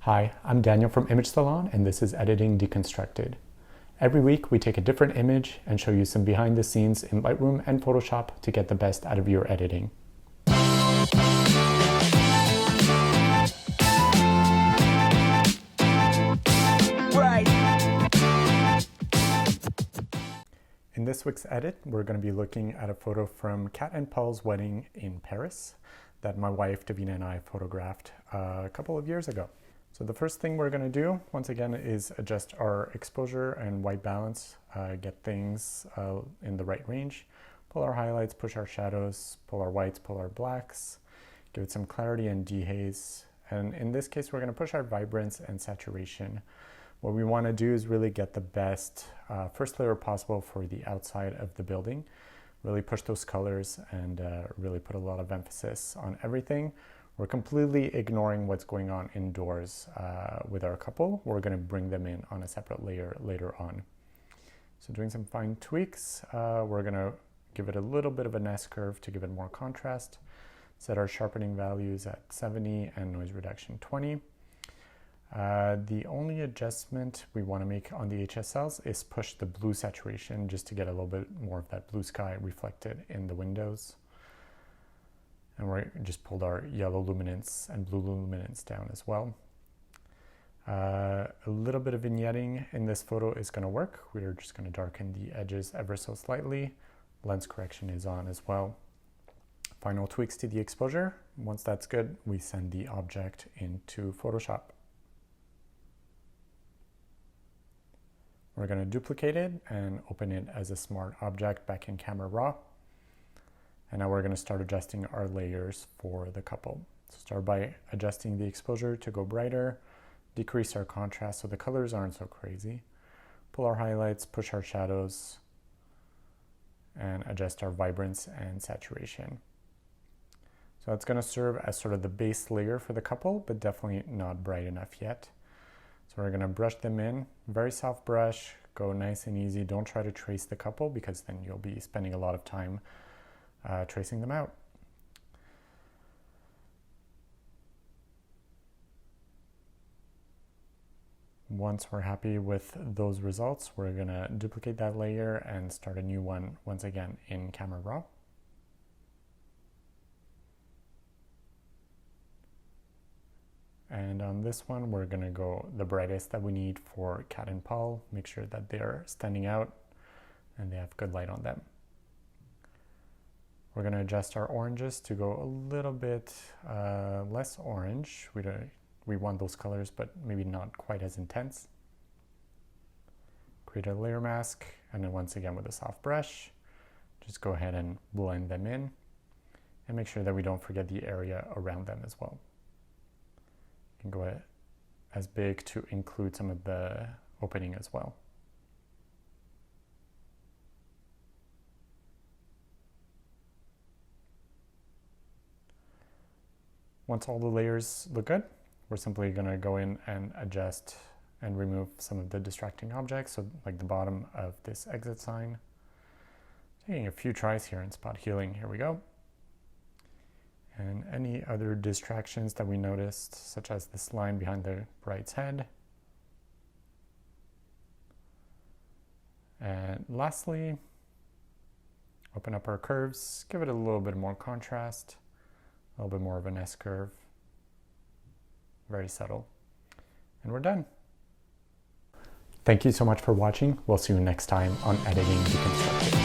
Hi, I'm Daniel from Image Salon, and this is Editing Deconstructed. Every week we take a different image and show you some behind the scenes in Lightroom and Photoshop to get the best out of your editing. In this week's edit, we're going to be looking at a photo from Kat and Paul's wedding in Paris that my wife Davina and I photographed a couple of years ago. So the first thing we're going to do, once again, is adjust our exposure and white balance, get things in the right range, pull our highlights, push our shadows, pull our whites, pull our blacks, give it some clarity and dehaze. And in this case, we're going to push our vibrance and saturation. What we want to do is really get the best first layer possible for the outside of the building, really push those colors and really put a lot of emphasis on everything. We're completely ignoring what's going on indoors with our couple. We're going to bring them in on a separate layer later on. So doing some fine tweaks, we're going to give it a little bit of an S-curve to give it more contrast. Set our sharpening values at 70 and noise reduction 20. The only adjustment we want to make on the HSLs is push the blue saturation just to get a little bit more of that blue sky reflected in the windows. And we just pulled our yellow luminance and blue luminance down as well. A little bit of vignetting in this photo is going to work. We're just going to darken the edges ever so slightly. Lens correction is on as well. Final tweaks to the exposure. Once that's good, we send the object into Photoshop. We're going to duplicate it and open it as a smart object back in Camera Raw. And now we're going to start adjusting our layers for the couple. So start by adjusting the exposure to go brighter, decrease our contrast so the colors aren't so crazy, pull our highlights, push our shadows, and adjust our vibrance and saturation. So it's going to serve as sort of the base layer for the couple, but definitely not bright enough yet. So we're going to brush them in, very soft brush, go nice and easy. Don't try to trace the couple because then you'll be spending a lot of time tracing them out. Once we're happy with those results, we're going to duplicate that layer and start a new one once again in Camera Raw. And on this one, we're going to go the brightest that we need for Kat and Paul. Make sure that they're standing out and they have good light on them. We're going to adjust our oranges to go a little bit less orange. We want those colors, but maybe not quite as intense. Create a layer mask, and then once again with a soft brush, just go ahead and blend them in and make sure that we don't forget the area around them as well. You can go as big to include some of the opening as well. Once all the layers look good, we're simply going to go in and adjust and remove some of the distracting objects, so like the bottom of this exit sign. Taking a few tries here in spot healing, here we go. And any other distractions that we noticed, such as this line behind the bride's head. And lastly, open up our curves, give it a little bit more contrast. A little bit more of an S-curve, very subtle, and we're done. Thank you so much for watching. We'll see you next time on Editing Deconstructed.